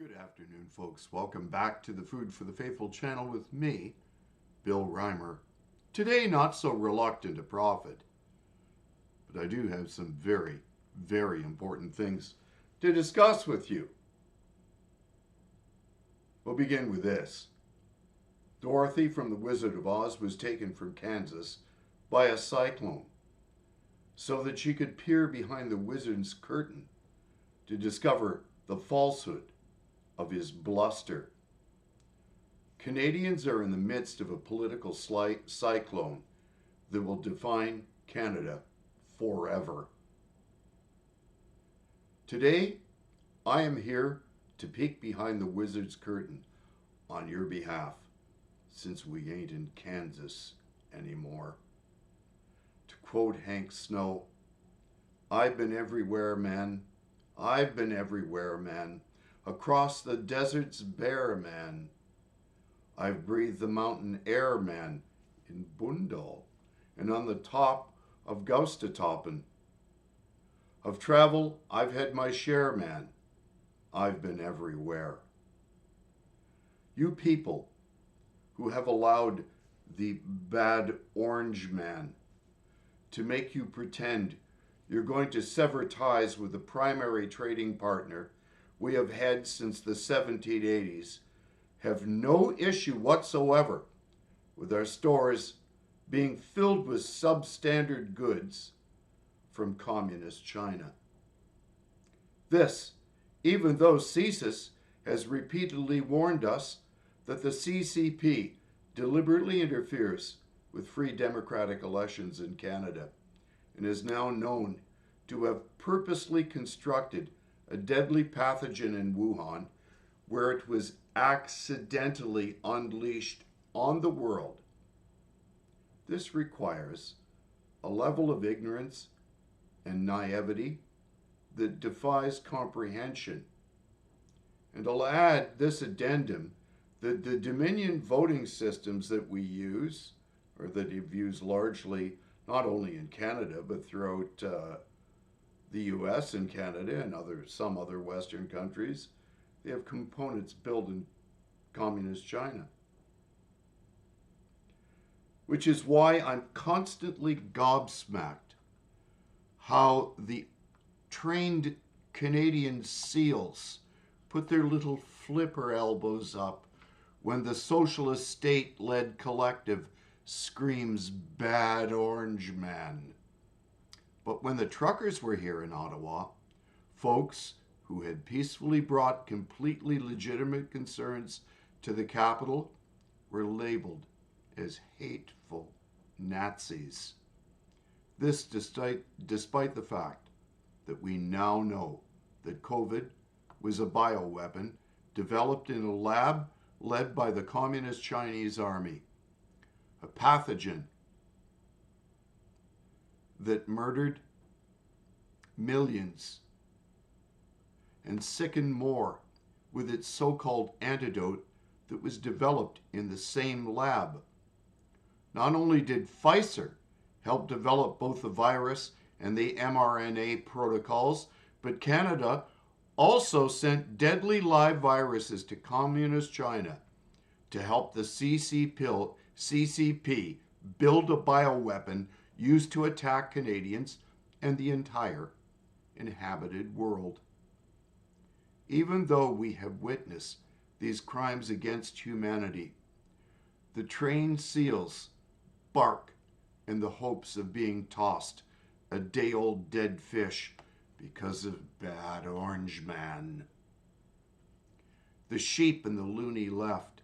Good afternoon, folks. Welcome back to the Food for the Faithful channel with me, Bill Reimer. Today, not so reluctant to profit, but I do have some very, very important things to discuss with you. We'll begin with this. Dorothy from The Wizard of Oz was taken from Kansas by a cyclone so that she could peer behind the wizard's curtain to discover the falsehood of his bluster. Canadians are in the midst of a political cyclone that will define Canada forever. Today, I am here to peek behind the wizard's curtain on your behalf, since we ain't in Kansas anymore. To quote Hank Snow, I've been everywhere, man. I've been everywhere, man. Across the deserts bare, man. I've breathed the mountain air, man, in Bundal and on the top of Gaustatoppen. Of travel, I've had my share, man. I've been everywhere. You people who have allowed the bad orange man to make you pretend you're going to sever ties with the primary trading partner we have had since the 1780s have no issue whatsoever with our stores being filled with substandard goods from communist China. This, even though CSIS has repeatedly warned us that the CCP deliberately interferes with free democratic elections in Canada and is now known to have purposely constructed a deadly pathogen in Wuhan, where it was accidentally unleashed on the world. This requires a level of ignorance and naivety that defies comprehension. And I'll add this addendum that the Dominion voting systems that we use, or that have used largely not only in Canada but throughout the US and Canada and some other Western countries, they have components built in communist China. Which is why I'm constantly gobsmacked how the trained Canadian SEALs put their little flipper elbows up when the socialist state-led collective screams bad orange man. But when the truckers were here in Ottawa, folks who had peacefully brought completely legitimate concerns to the capital were labeled as hateful Nazis. This despite the fact that we now know that COVID was a bioweapon developed in a lab led by the Communist Chinese Army, a pathogen that murdered millions and sickened more with its so-called antidote that was developed in the same lab. Not only did Pfizer help develop both the virus and the mRNA protocols, but Canada also sent deadly live viruses to communist China to help the CCP build a bioweapon used to attack Canadians and the entire inhabited world. Even though we have witnessed these crimes against humanity, the trained SEALs bark in the hopes of being tossed a day-old dead fish because of bad orange man. The sheep in the loony left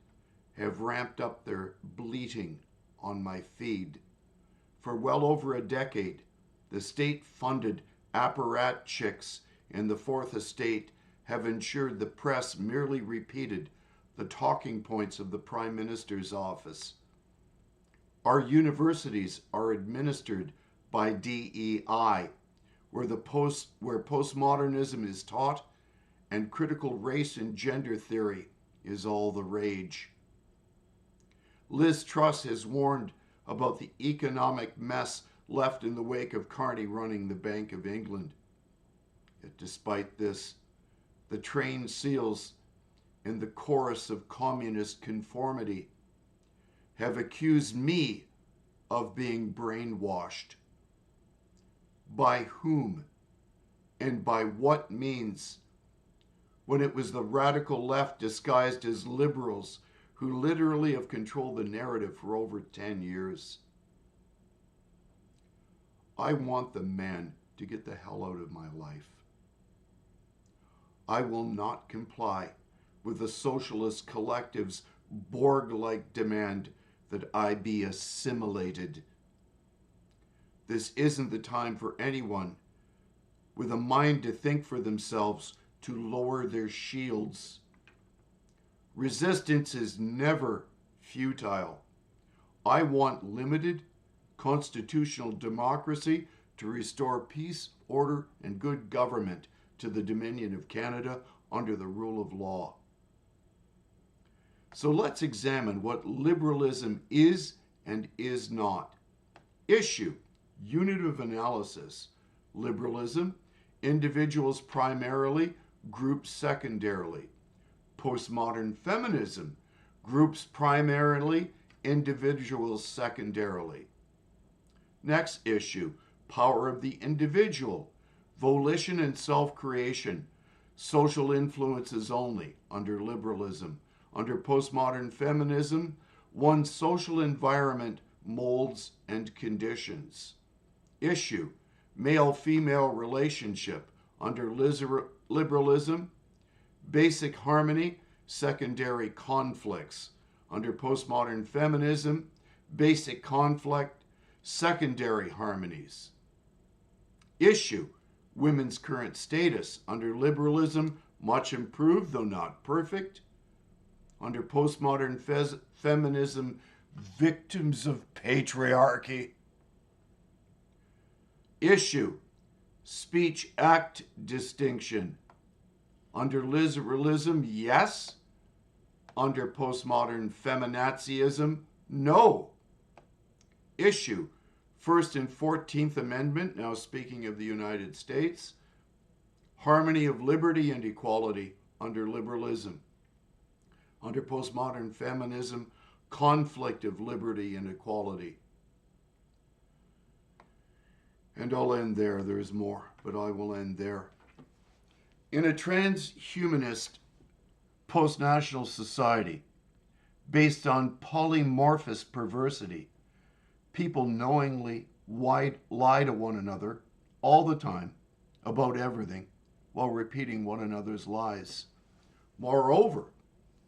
have ramped up their bleating on my feed. For well over a decade, the state-funded apparatchiks in the Fourth Estate have ensured the press merely repeated the talking points of the Prime Minister's office. Our universities are administered by DEI, where postmodernism is taught and critical race and gender theory is all the rage. Liz Truss has warned about the economic mess left in the wake of Carney running the Bank of England. Yet despite this, the trained SEALs in the chorus of communist conformity have accused me of being brainwashed. By whom and by what means? When it was the radical left disguised as liberals who literally have controlled the narrative for over 10 years. I want the man to get the hell out of my life. I will not comply with the socialist collective's Borg-like demand that I be assimilated. This isn't the time for anyone with a mind to think for themselves to lower their shields. Resistance is never futile. I want limited constitutional democracy to restore peace, order, and good government to the Dominion of Canada under the rule of law. So let's examine what liberalism is and is not. Issue, unit of analysis. Liberalism, individuals primarily, groups secondarily. Postmodern feminism, groups primarily, individuals secondarily. Next issue, power of the individual, volition and self-creation, social influences only under liberalism. Under postmodern feminism, one's social environment molds and conditions. Issue, male-female relationship under liberalism, basic harmony, secondary conflicts. Under postmodern feminism, basic conflict, secondary harmonies. Issue, women's current status. Under liberalism, much improved, though not perfect. Under postmodern feminism, victims of patriarchy. Issue, speech-act distinction. Under liberalism, yes. Under postmodern feminazism, no. Issue, First and 14th Amendment, now speaking of the United States, harmony of liberty and equality under liberalism. Under postmodern feminism, conflict of liberty and equality. And I'll end there. There's more, but I will end there. In a transhumanist post-national society based on polymorphous perversity, people knowingly lie to one another all the time about everything while repeating one another's lies. Moreover,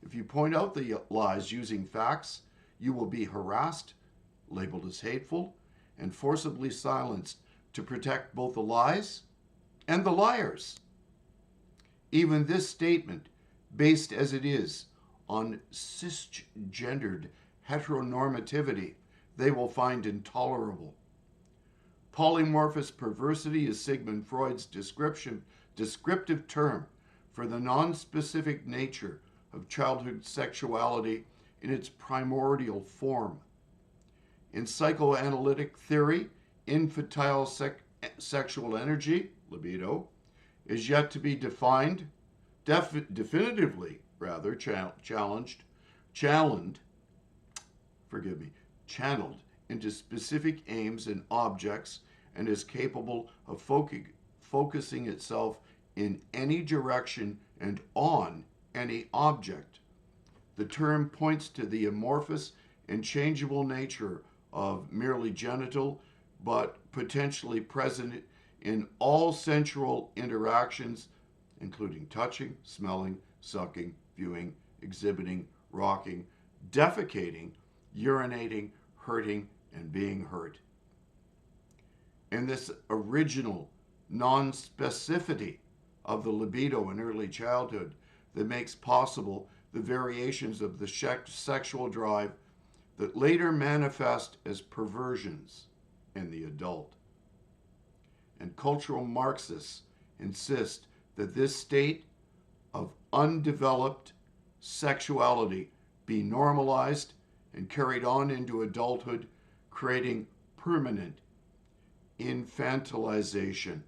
if you point out the lies using facts, you will be harassed, labeled as hateful, and forcibly silenced to protect both the lies and the liars. Even this statement, based as it is on cisgendered heteronormativity, they will find intolerable. Polymorphous perversity is Sigmund Freud's descriptive term for the non-specific nature of childhood sexuality in its primordial form. In psychoanalytic theory, infantile sexual energy, libido, is yet to be defined, definitively channeled into specific aims and objects, and is capable of focusing itself in any direction and on any object. The term points to the amorphous and changeable nature of merely genital, but potentially present in all sensual interactions, including touching, smelling, sucking, viewing, exhibiting, rocking, defecating, urinating, hurting, and being hurt. And this original non-specificity of the libido in early childhood that makes possible the variations of the sexual drive that later manifest as perversions in the adult. And cultural Marxists insist that this state of undeveloped sexuality be normalized and carried on into adulthood, creating permanent infantilization,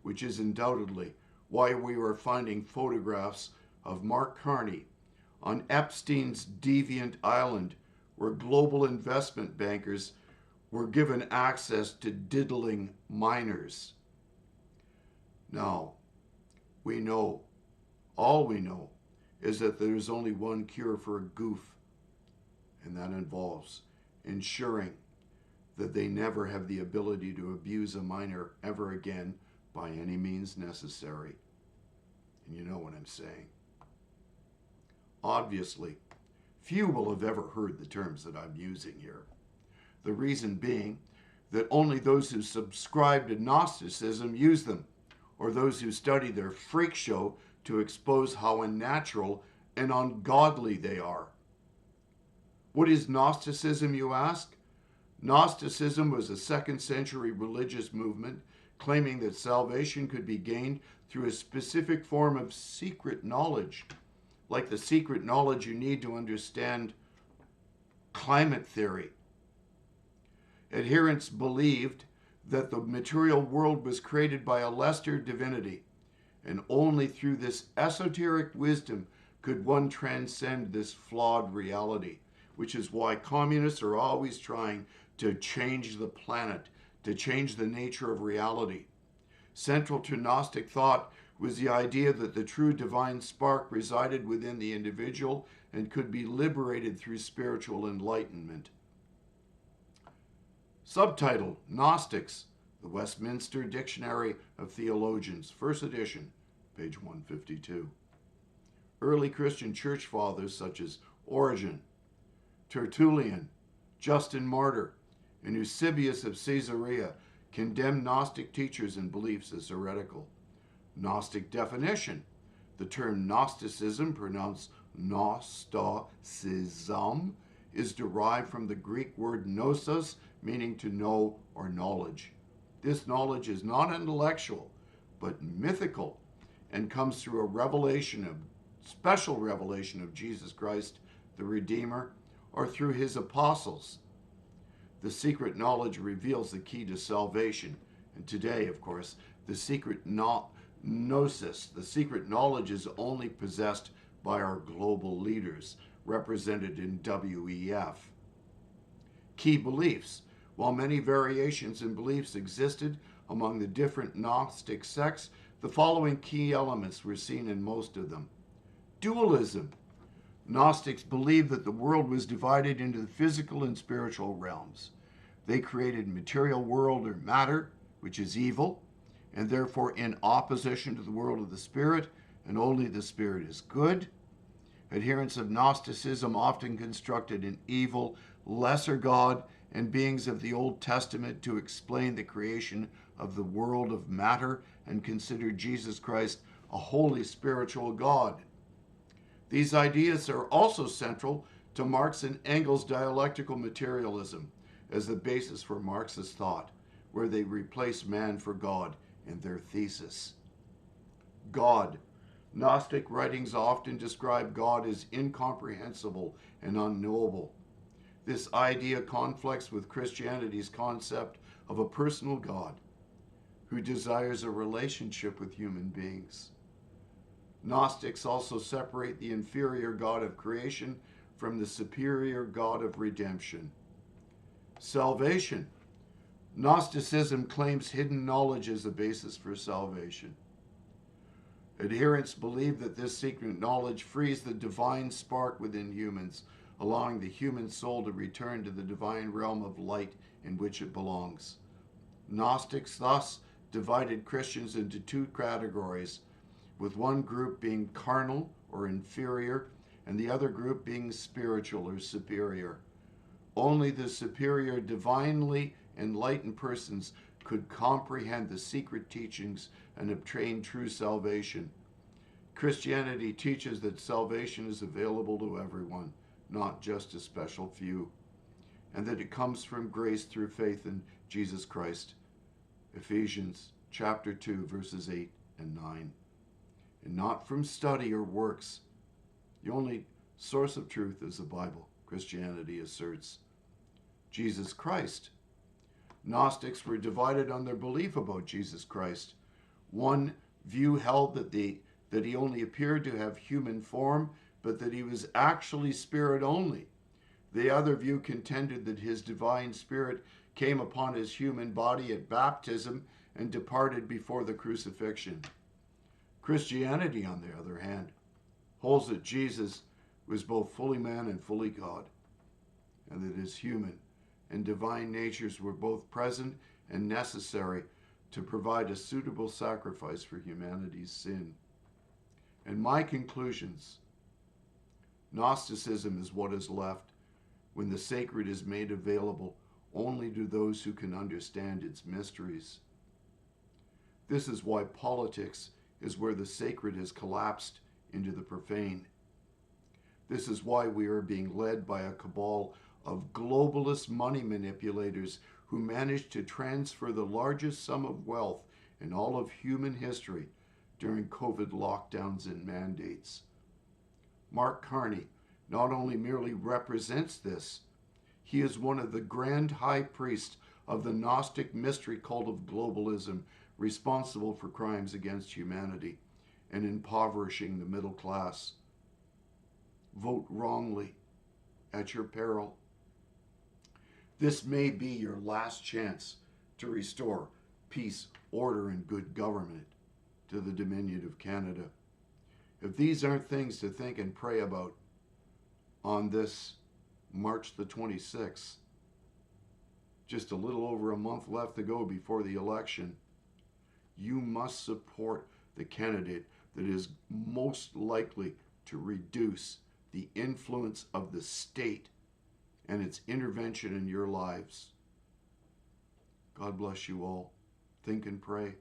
which is undoubtedly why we are finding photographs of Mark Carney on Epstein's deviant island, where global investment bankers were given access to diddling minors. Now, all we know is that there is only one cure for a goof, and that involves ensuring that they never have the ability to abuse a minor ever again by any means necessary. And you know what I'm saying. Obviously, few will have ever heard the terms that I'm using here. The reason being that only those who subscribe to Gnosticism use them, or those who study their freak show to expose how unnatural and ungodly they are. What is Gnosticism, you ask? Gnosticism was a 2nd century religious movement claiming that salvation could be gained through a specific form of secret knowledge, like the secret knowledge you need to understand climate theory. Adherents believed that the material world was created by a lesser divinity, and only through this esoteric wisdom could one transcend this flawed reality, which is why communists are always trying to change the planet, to change the nature of reality. Central to Gnostic thought was the idea that the true divine spark resided within the individual and could be liberated through spiritual enlightenment. Subtitle: Gnostics, the Westminster Dictionary of Theologians, 1st edition, page 152. Early Christian church fathers such as Origen, Tertullian, Justin Martyr, and Eusebius of Caesarea condemned Gnostic teachers and beliefs as heretical. Gnostic definition: the term Gnosticism, pronounced gnosticism, is derived from the Greek word gnosis, meaning to know or knowledge. This knowledge is not intellectual, but mythical, and comes through a special revelation of Jesus Christ, the Redeemer, or through his apostles. The secret knowledge reveals the key to salvation. And today, of course, the secret gnosis, the secret knowledge, is only possessed by our global leaders, represented in WEF. Key beliefs. While many variations in beliefs existed among the different Gnostic sects, the following key elements were seen in most of them. Dualism. Gnostics believed that the world was divided into the physical and spiritual realms. They created material world or matter, which is evil, and therefore in opposition to the world of the spirit, and only the spirit is good. Adherents of Gnosticism often constructed an evil, lesser God and beings of the Old Testament to explain the creation of the world of matter, and considered Jesus Christ a holy spiritual God. These ideas are also central to Marx and Engels' dialectical materialism as the basis for Marxist thought, where they replace man for God in their thesis. God. Gnostic writings often describe God as incomprehensible and unknowable. This idea conflicts with Christianity's concept of a personal God who desires a relationship with human beings. Gnostics also separate the inferior God of creation from the superior God of redemption. Salvation. Gnosticism claims hidden knowledge as the basis for salvation. Adherents believe that this secret knowledge frees the divine spark within humans, allowing the human soul to return to the divine realm of light in which it belongs. Gnostics thus divided Christians into 2 categories, with one group being carnal or inferior, and the other group being spiritual or superior. Only the superior, divinely enlightened persons could comprehend the secret teachings and obtain true salvation. Christianity teaches that salvation is available to everyone, not just a special few, and that it comes from grace through faith in Jesus Christ. Ephesians chapter 2, verses 8 and 9. And not from study or works. The only source of truth is the Bible, Christianity asserts. Jesus Christ. Gnostics were divided on their belief about Jesus Christ. One view held that the that he only appeared to have human form, but that he was actually spirit only. The other view contended that his divine spirit came upon his human body at baptism and departed before the crucifixion. Christianity, on the other hand, holds that Jesus was both fully man and fully God, and that his human and divine natures were both present and necessary to provide a suitable sacrifice for humanity's sin. And my conclusions: Gnosticism is what is left when the sacred is made available only to those who can understand its mysteries. This is why politics is where the sacred has collapsed into the profane. This is why we are being led by a cabal of globalist money manipulators who managed to transfer the largest sum of wealth in all of human history during COVID lockdowns and mandates. Mark Carney not only merely represents this, he is one of the grand high priests of the gnostic mystery cult of globalism, responsible for crimes against humanity and impoverishing the middle class. Vote wrongly at your peril. This may be your last chance to restore peace, order, and good government to the Dominion of Canada. If these aren't things to think and pray about on this March the 26th, just a little over a month left to go before the election, you must support the candidate that is most likely to reduce the influence of the state and its intervention in your lives. God bless you all. Think and pray.